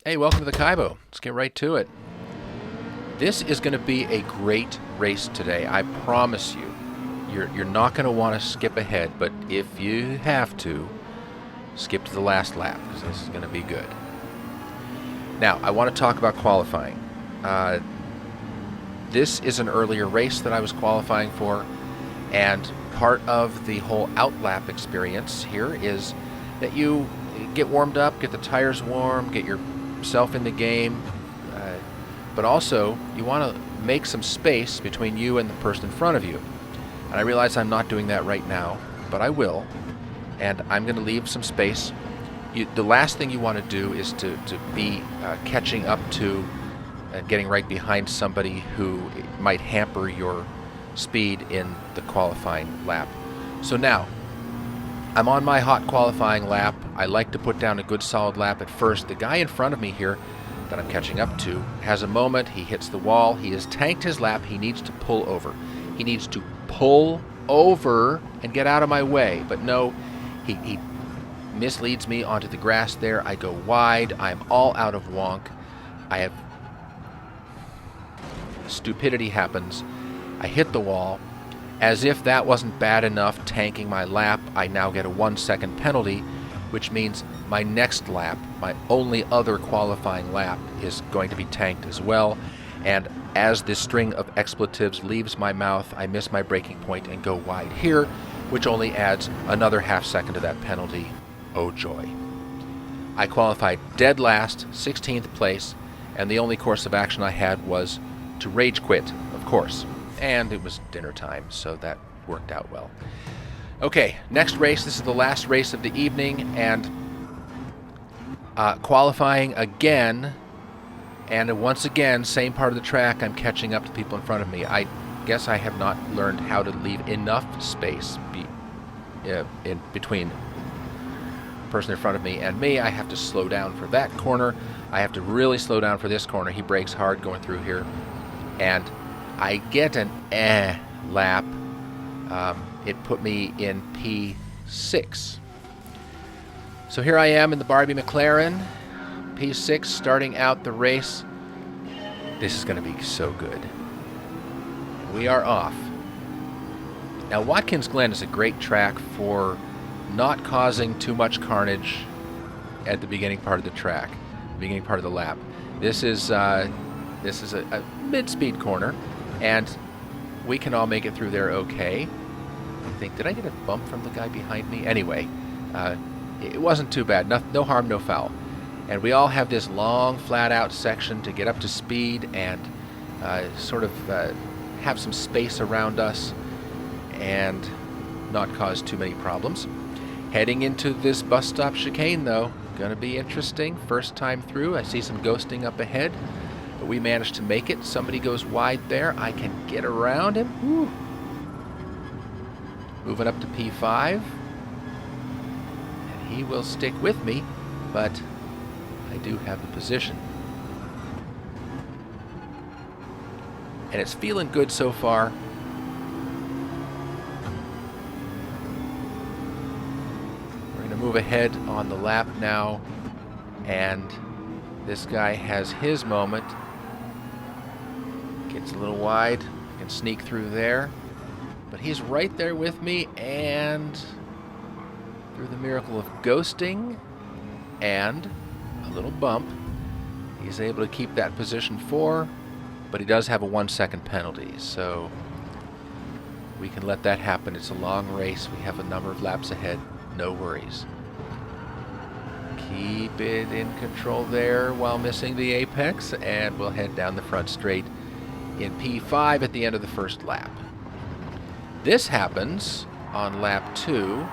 Hey, welcome to the Kaibo. Let's get right to it. This is going to be a great race today. I promise you. You're not going to want to skip ahead, but if you have to, skip to the last lap because this is going to be good. Now, I want to talk about qualifying. This is an earlier race that I was qualifying for, and part of the whole outlap experience here is that you get warmed up, get the tires warm, get yourself in the game, but also you want to make some space between you and the person in front of you. And I realize I'm not doing that right now, but I will, and I'm going to leave some space. The last thing you want to do is to be catching up to and getting right behind somebody who might hamper your speed in the qualifying lap. So now, I'm on my hot qualifying lap. I like to put down a good solid lap at first. The guy in front of me here that I'm catching up to has a moment. He hits the wall. He has tanked his lap. He needs to pull over. He needs to pull over and get out of my way. But no, he misleads me onto the grass there. I go wide. I'm all out of wonk. Stupidity happens. I hit the wall. As if that wasn't bad enough, tanking my lap, I now get a 1 second penalty, which means my next lap, my only other qualifying lap, is going to be tanked as well. And as this string of expletives leaves my mouth, I miss my braking point and go wide here, which only adds another half second to that penalty. Oh joy. I qualified dead last, 16th place, and the only course of action I had was to rage quit, of course. And it was dinner time, so that worked out well. Okay, next race. This is the last race of the evening, and qualifying again. And once again, same part of the track, I'm catching up to people in front of me. I guess I have not learned how to leave enough space in between the person in front of me and me. I have to slow down for that corner. I have to really slow down for this corner. He brakes hard going through here. And I get an lap. It put me in P6. So here I am in the Barbie McLaren, P6, starting out the race. This is going to be so good. We are off. Now, Watkins Glen is a great track for not causing too much carnage at the beginning part of the track, the beginning part of the lap. This is a mid-speed corner, and we can all make it through there okay. I think, did I get a bump from the guy behind me? Anyway, it wasn't too bad. No harm, no foul. And we all have this long, flat-out section to get up to speed and sort of have some space around us and not cause too many problems. Heading into this bus stop chicane, though, going to be interesting. First time through. I see some ghosting up ahead, but we managed to make it. Somebody goes wide there. I can get around him. Woo. Moving up to P5. And he will stick with me, but I do have the position. And it's feeling good so far. We're going to move ahead on the lap now, and this guy has his moment. Gets a little wide, can sneak through there, but he's right there with me, and through the miracle of ghosting and a little bump, he's able to keep that position 4, but he does have a 1 second penalty, so we can let that happen. It's a long race. We have a number of laps ahead. No worries. Keep it in control there while missing the apex, and we'll head down the front straight in P5 at the end of the first lap. This happens on lap 2.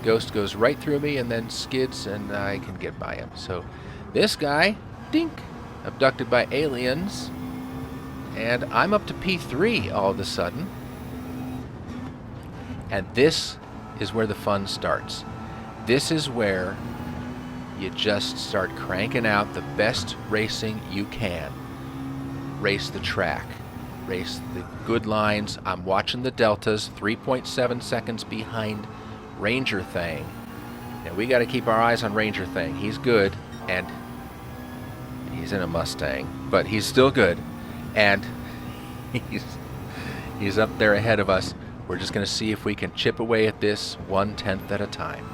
Ghost goes right through me and then skids, and I can get by him. So this guy, dink, abducted by aliens, and I'm up to P3 all of a sudden. And this is where the fun starts. This is where you just start cranking out the best racing you can. Race the track. Race the good lines. I'm watching the deltas, 3.7 seconds behind Ranger Thing. And we got to keep our eyes on Ranger Thing. He's good, and He's in a Mustang, but he's still good, and he's up there ahead of us. We're just going to see if we can chip away at this 1/10 at a time.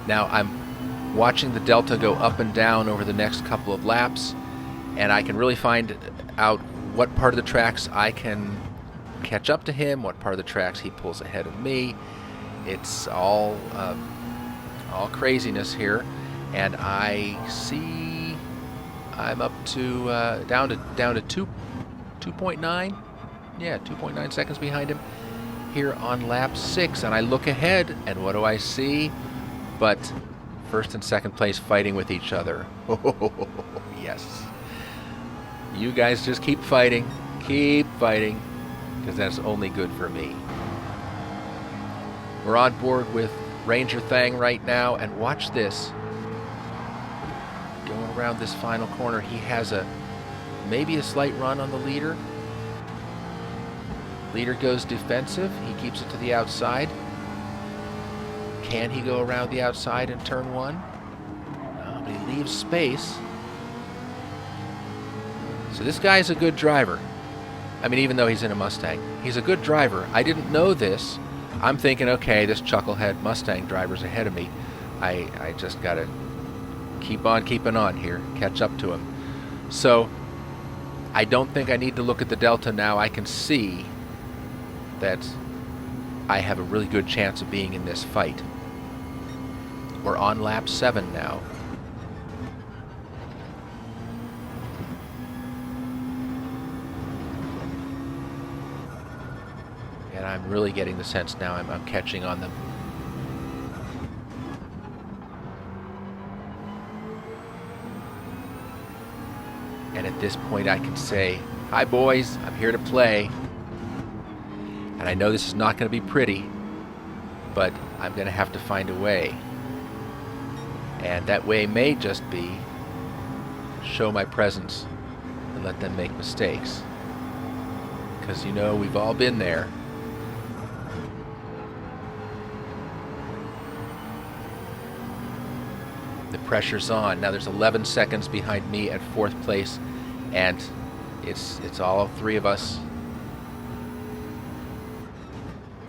Now I'm watching the delta go up and down over the next couple of laps, and I can really find out what part of the tracks I can catch up to him, what part of the tracks he pulls ahead of me. It's all craziness here, and I see I'm up to down to 2.9, yeah, 2.9 seconds behind him here on lap 6, and I look ahead, and what do I see? But first and second place fighting with each other. Yes. You guys just keep fighting, because that's only good for me. We're on board with Ranger Thang right now, and watch this. Going around this final corner, he has maybe a slight run on the leader. Leader goes defensive, he keeps it to the outside. Can he go around the outside in turn 1? No, but he leaves space. So this guy's a good driver. I mean, even though he's in a Mustang, he's a good driver. I didn't know this. I'm thinking, okay, this chucklehead Mustang driver's ahead of me. I just got to keep on keeping on here, catch up to him. So I don't think I need to look at the delta now. I can see that I have a really good chance of being in this fight. We're on lap 7 now. And I'm really getting the sense now I'm catching on them. And at this point I can say, hi boys, I'm here to play. And I know this is not going to be pretty, but I'm going to have to find a way. And that way may just be show my presence and let them make mistakes. Because, you know, we've all been there. The pressure's on. Now there's 11 seconds behind me at 4th place, and it's all 3 of us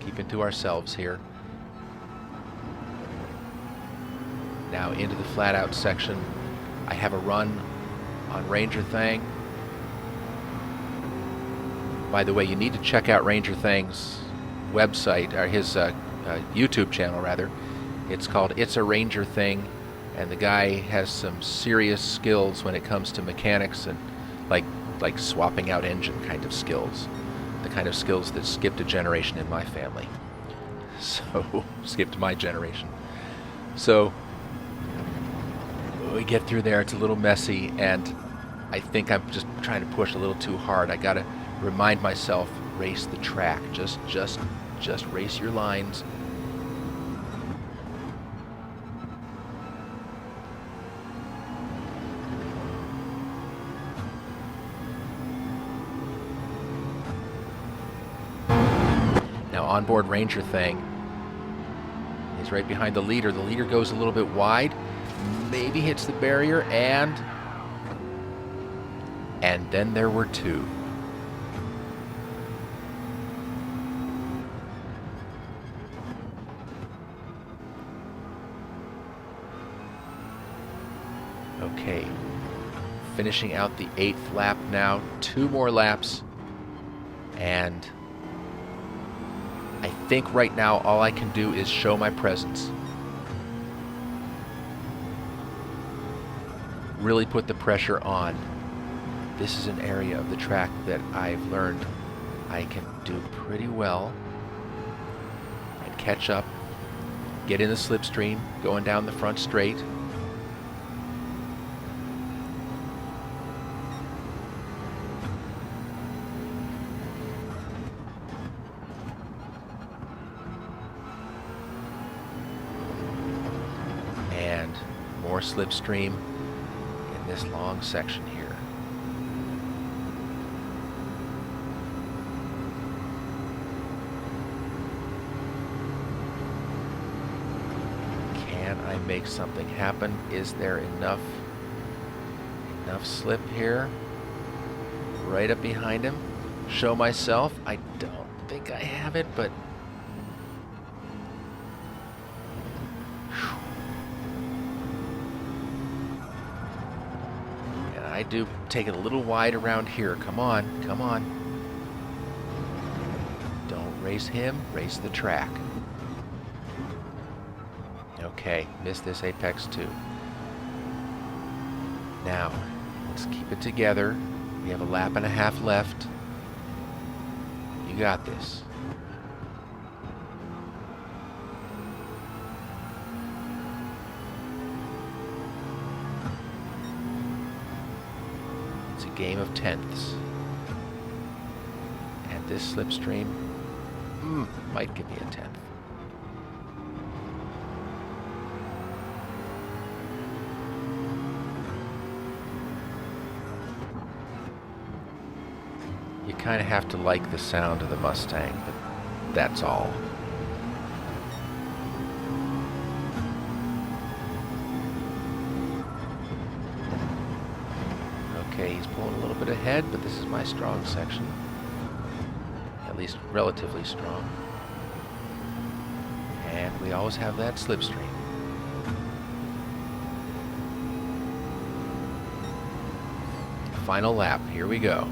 keeping to ourselves here. Now into the flat out section. I have a run on Ranger Thang. By the way, you need to check out Ranger Thang's website, or his YouTube channel rather. It's called It's a Ranger Thing, and the guy has some serious skills when it comes to mechanics and like swapping out engine kind of skills. The kind of skills that skipped a generation in my family. So, skipped my generation. So, we get through there, it's a little messy, and I think I'm just trying to push a little too hard. I gotta remind myself, race the track. Just race your lines. Now onboard Ranger Thang. He's right behind the leader. The leader goes a little bit wide. Maybe hits the barrier, and then there were 2. Okay, finishing out the 8th lap now. 2 more laps, and I think right now all I can do is show my presence. Really put the pressure on. This is an area of the track that I've learned I can do pretty well and catch up, get in the slipstream, going down the front straight. And more slipstream in this long section here. make something happen. Is there enough slip here? Right up behind him. Show myself. I don't think I have it, but and I do take it a little wide around here. Come on, come on. Don't race him, race the track. Okay, missed this apex too. Now, let's keep it together. We have a lap and a half left. You got this. It's a game of tenths. And this slipstream might give me a tenth. You kind of have to like the sound of the Mustang, but that's all. Okay, he's pulling a little bit ahead, but this is my strong section. At least relatively strong. And we always have that slipstream. Final lap, here we go.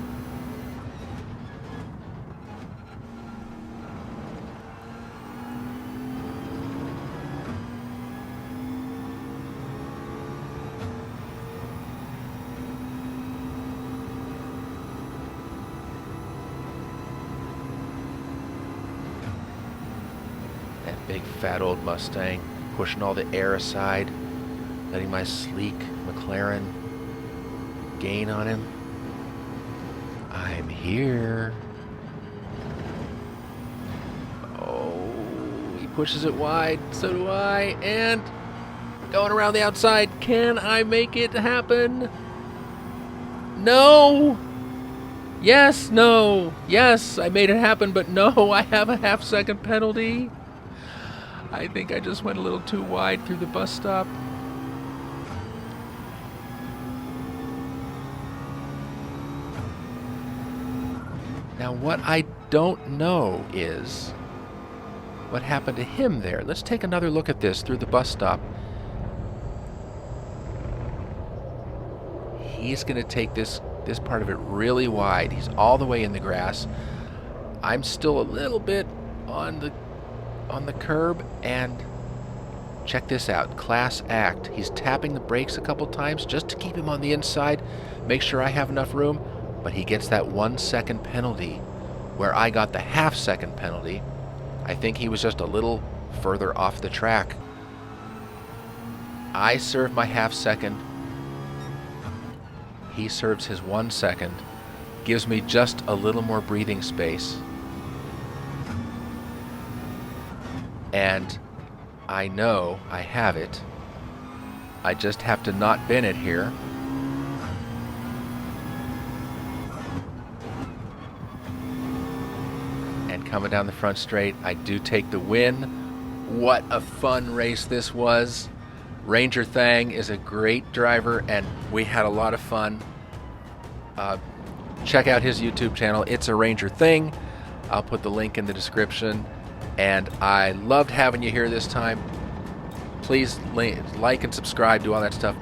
Big fat old Mustang, pushing all the air aside, letting my sleek McLaren gain on him. I'm here. Oh, he pushes it wide, so do I, and going around the outside. Can I make it happen? No! Yes, no, yes, I made it happen, but no, I have a half-second penalty. I think I just went a little too wide through the bus stop. Now what I don't know is what happened to him there. Let's take another look at this through the bus stop. He's going to take this part of it really wide. He's all the way in the grass. I'm still a little bit on the curb, and check this out. Class act. He's tapping the brakes a couple times just to keep him on the inside, make sure I have enough room, but he gets that 1 second penalty where I got the half-second penalty. I think he was just a little further off the track. I served my half-second. He serves his 1 second. Gives me just a little more breathing space. And I know I have it. I just have to not bin it here. And coming down the front straight, I do take the win. What a fun race this was. Ranger Thang is a great driver, and we had a lot of fun. Check out his YouTube channel. It's a Ranger Thing. I'll put the link in the description. And I loved having you here this time. Please like and subscribe, do all that stuff.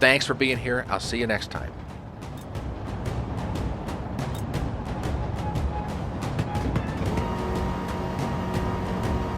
Thanks for being here. I'll see you next time.